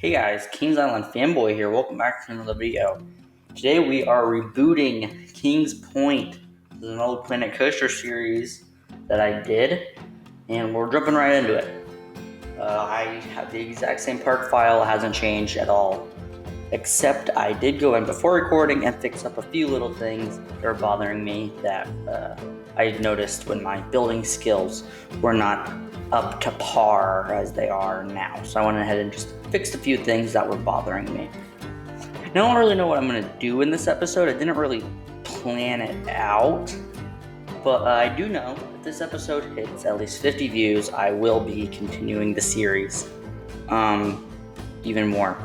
Hey guys, Kings Island Fanboy here. Welcome back to another video. Today we are rebooting Kings Point. This is an old Planet Coaster series that I did, and we're jumping right into it. I have the exact same park file, it hasn't changed at all. Except I did go in before recording and fix up a few little things that are bothering me that I noticed when my building skills were not up to par as they are now. So I went ahead and just fixed a few things that were bothering me. I don't really know what I'm going to do in this episode. I didn't really plan it out. But I do know if this episode hits at least 50 views, I will be continuing the series even more.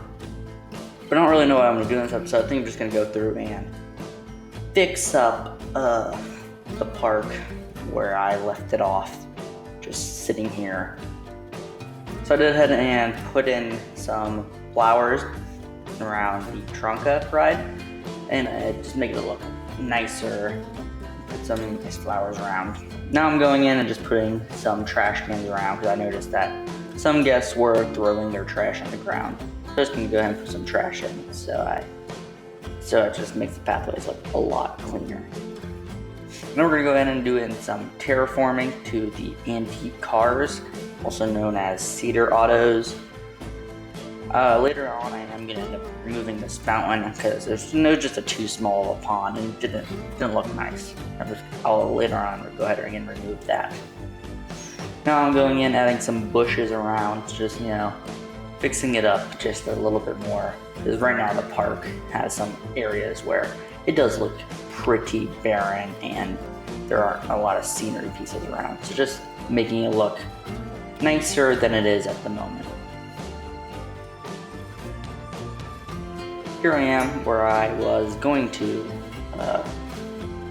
But I don't really know what I'm going to do in this episode. I think I'm just going to go through and fix up the park where I left it off, just sitting here. So I did ahead and put in some flowers around the Trunka ride, and just make it look nicer. Put some nice flowers around. Now I'm going in and just putting some trash cans around because I noticed that some guests were throwing their trash on the ground. So I'm just going to go ahead and put some trash in, so it just makes the pathways look a lot cleaner. Now we're going to go ahead and do in some terraforming to the antique cars, also known as cedar autos. Later on I am going to end up removing this fountain because there's just a too small of a pond and it didn't look nice. I'll later on go ahead and remove that. Now I'm going in adding some bushes around, just fixing it up just a little bit more, because right now the park has some areas where it does look pretty barren and there aren't a lot of scenery pieces around, so just making it look nicer than it is at the moment. Here I am where I was going to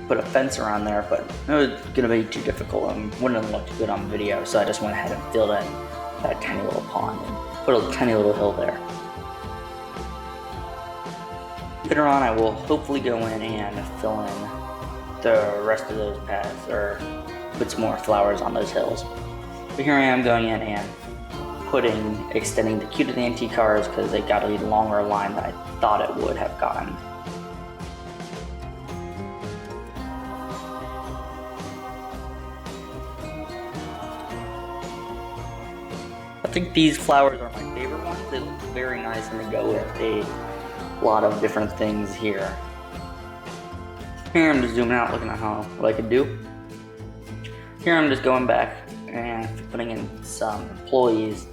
put a fence around there, but it was going to be too difficult and wouldn't have looked good on video, so I just went ahead and filled in that tiny little pond and put a tiny little hill there. Later on I will hopefully go in and fill in the rest of those paths or put some more flowers on those hills. But here I am going in and extending the queue to the antique cars because they got a longer line than I thought it would have gotten. I think these flowers are my favorite ones. They look very nice and they go with a lot of different things here. Here I'm just zooming out looking at what I could do. Here I'm just going back and putting in some employees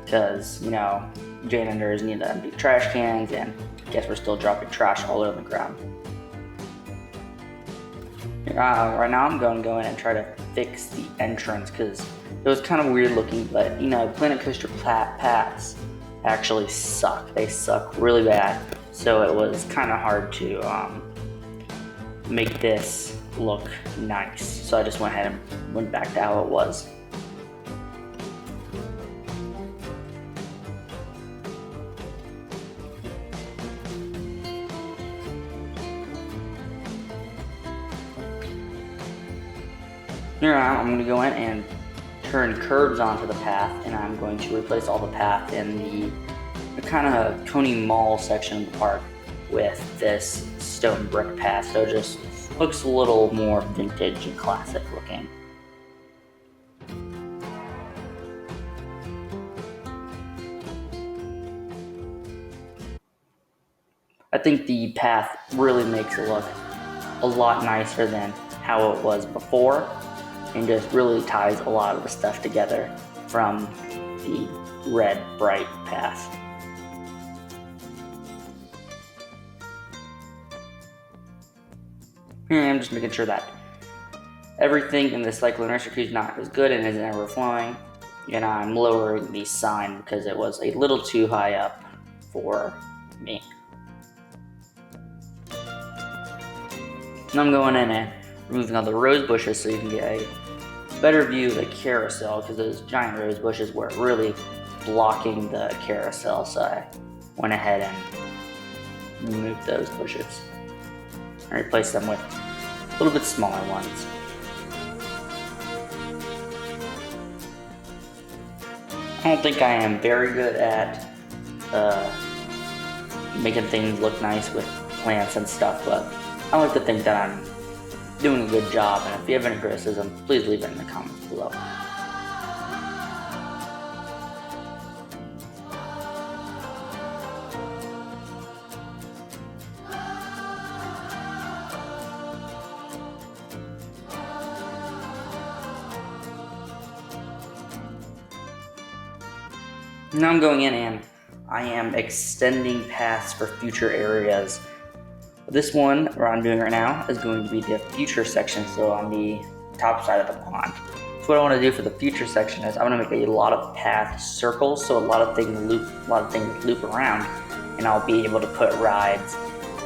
because, janitors need to empty trash cans and I guess we're still dropping trash all over the ground. Right now I'm going to go in and try to fix the entrance because it was kind of weird looking, but Planet Coaster paths actually suck. They suck really bad, so it was kind of hard to make this look nice. So I just went ahead and went back to how it was. Here I'm going to go in and turn curbs onto the path, and I'm going to replace all the path in the kind of Coney Mall section of the park with this stone brick path, so it just looks a little more vintage and classic looking. I think the path really makes it look a lot nicer than how it was before, and just really ties a lot of the stuff together from the red bright path. Here I am just making sure that everything in the cyclone rescue is not as good and isn't overflowing, and I'm lowering the sign because it was a little too high up for me. And I'm going in and removing all the rose bushes so you can get a better view of the carousel, because those giant rose bushes were really blocking the carousel, so I went ahead and removed those bushes and replaced them with a little bit smaller ones. I don't think I am very good at making things look nice with plants and stuff, but I like to think that I'm doing a good job, and if you have any criticism, please leave it in the comments below. Now I'm going in and I am extending paths for future areas. This one, what I'm doing right now, is going to be the future section, so on the top side of the pond. So what I want to do for the future section is I'm going to make a lot of path circles, so a lot of things loop around, and I'll be able to put rides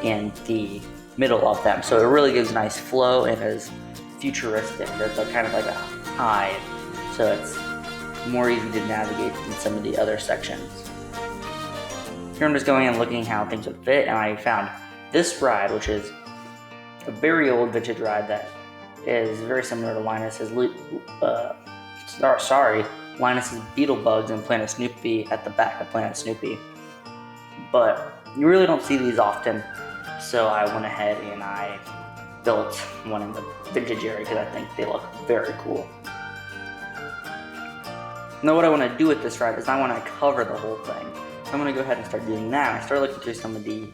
in the middle of them. So it really gives a nice flow and is futuristic. It's kind of like a hive, so it's more easy to navigate than some of the other sections. Here I'm just going and looking how things would fit, and I found this ride, which is a very old vintage ride that is very similar to Linus's Beetlebugs and Planet Snoopy at the back of Planet Snoopy. But you really don't see these often, so I went ahead and I built one in the vintage area because I think they look very cool. Now what I want to do with this ride is I want to cover the whole thing. So I'm going to go ahead and start doing that. I started looking through some of the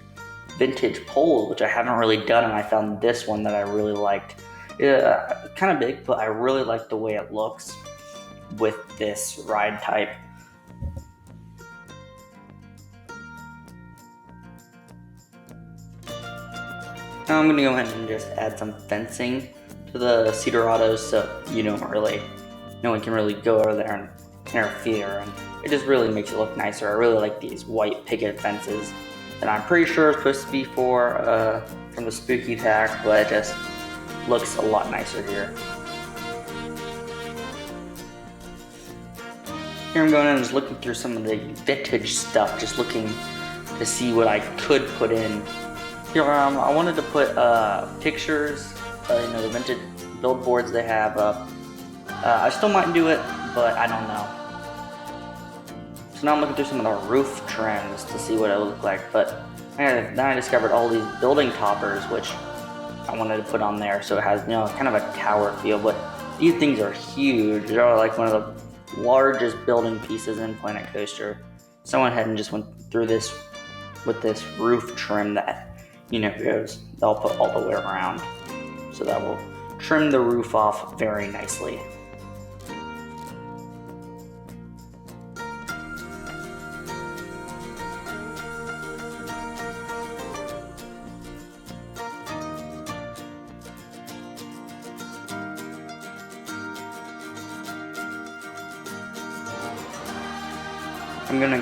vintage poles, which I haven't really done, and I found this one that I really liked. Kind of big, but I really like the way it looks with this ride type. Now I'm going to go ahead and just add some fencing to the cedar autos, so no one can really go over there and interfere, and it just really makes it look nicer. I really like these white picket fences that I'm pretty sure is supposed to be from the spooky pack, but it just looks a lot nicer here. Here I'm going in and just looking through some of the vintage stuff, just looking to see what I could put in. Here I wanted to put pictures, the vintage billboards they have up. I still might do it, but I don't know. So now I'm looking through some of the roof trims to see what it would look like, but then I discovered all these building toppers, which I wanted to put on there, so it has, kind of a tower feel, but these things are huge. They're like one of the largest building pieces in Planet Coaster. So I went ahead and just went through this with this roof trim that, they'll put all the way around. So that will trim the roof off very nicely.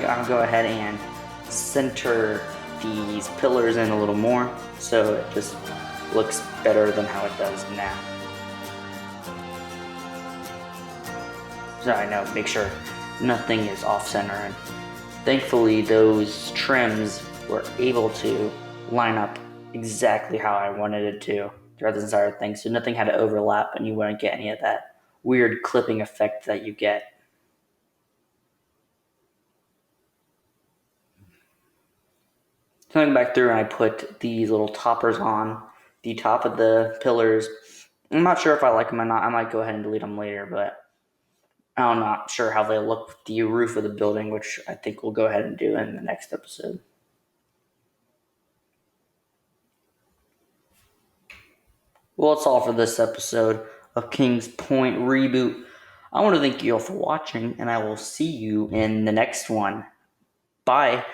I'll go ahead and center these pillars in a little more, so it just looks better than how it does now. So I know, make sure nothing is off center, and thankfully those trims were able to line up exactly how I wanted it to throughout this entire thing, so nothing had to overlap and you wouldn't get any of that weird clipping effect that you get. Coming back through, and I put these little toppers on the top of the pillars. I'm not sure if I like them or not. I might go ahead and delete them later, but I'm not sure how they look with the roof of the building, which I think we'll go ahead and do in the next episode. Well, that's all for this episode of Kings Point Reboot. I want to thank you all for watching, and I will see you in the next one. Bye.